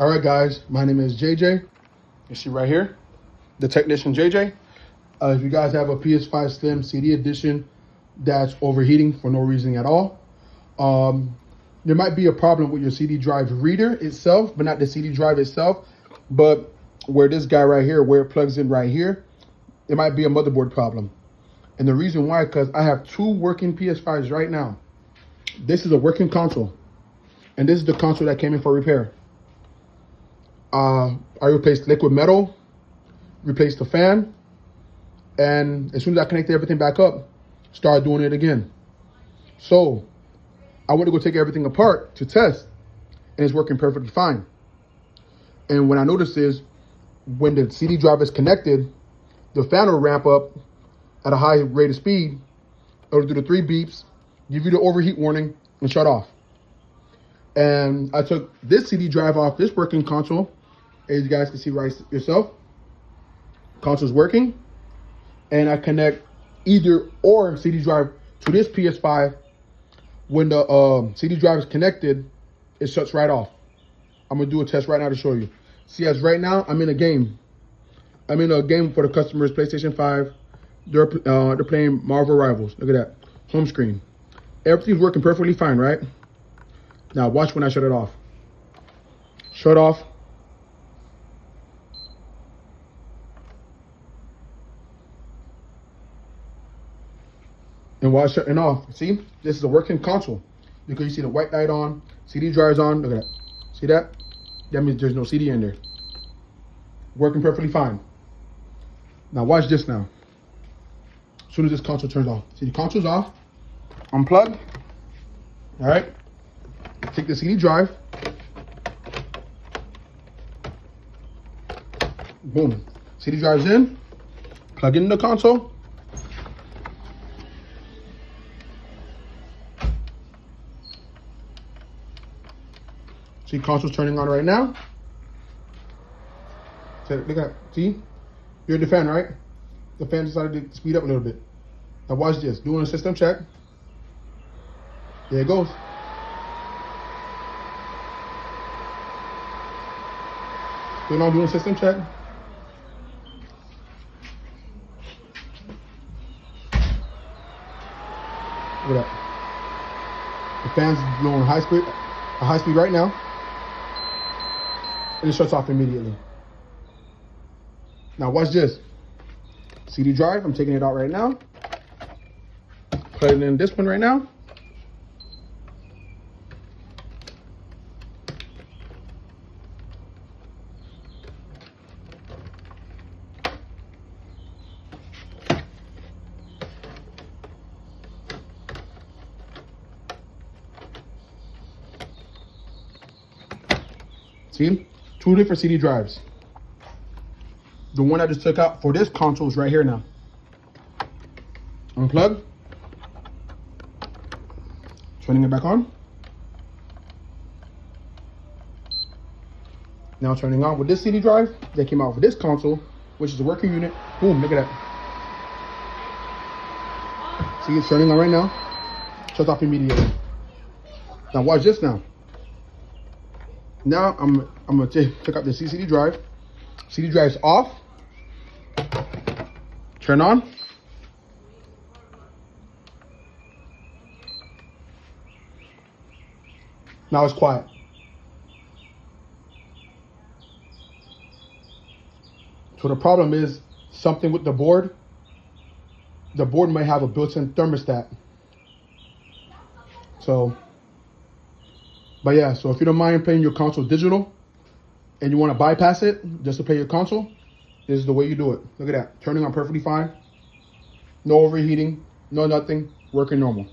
All right, guys, my name is JJ. You see right here, the technician JJ. If you guys have a PS5 Slim CD Edition that's overheating for no reason at all, there might be a problem with your CD drive reader itself, but not the CD drive itself, but where this guy right here, where it plugs in right here, it might be a motherboard problem. And the reason why, because I have two working PS5s right now. This is a working console, and this is the console that came in for repair. I replaced liquid metal, replaced the fan, and as soon as I connected everything back up, started doing it again. So I went to go take everything apart to test, and it's working perfectly fine. And what I noticed is when the CD drive is connected, the fan will ramp up at a high rate of speed. It'll do the 3 beeps, give you the overheat warning, and shut off. And I took this CD drive off this working console. As you guys can see right yourself, console's working. And I connect either or CD drive to this PS5. When the CD drive is connected, it shuts right off. I'm gonna do a test right now to show you. See, as right now, I'm in a game. I'm in a game for the customers, PlayStation 5. They're playing Marvel Rivals. Look at that, home screen. Everything's working perfectly fine, right? Now watch when I shut it off. Shut off. And while it's shutting off, see, this is a working console because you see the white light on, CD drive's on. Look at that. See that? That means there's no CD in there. Working perfectly fine. Now watch this now. As soon as this console turns off, see the console's off. Unplug. All right. Take the CD drive. Boom. CD drive's in. Plug in the console. See, console's turning on right now. So look at that. See? You're the fan, right? The fan decided to speed up a little bit. Now watch this. Doing a system check. There it goes. Still on doing a system check. Look at that. The fan's blowing high speed right now. And it shuts off immediately. Now watch this. CD drive, I'm taking it out right now. Put it in this one right now. See? 2 different CD drives. The one I just took out for this console is right here now. Unplug. Turning it back on. Now turning on with this CD drive that came out for this console, which is a working unit. Boom, look at that. See, it's turning on right now. Shuts off immediately. Now watch this now. Now I'm gonna take out the CD drive. CD drive's off. Turn on. Now it's quiet. So the problem is something with the board. The board might have a built-in thermostat. So, but yeah, so if you don't mind playing your console digital and you want to bypass it just to play your console, this is the way you do it. Look at that, turning on perfectly fine. No overheating, no nothing, working normal.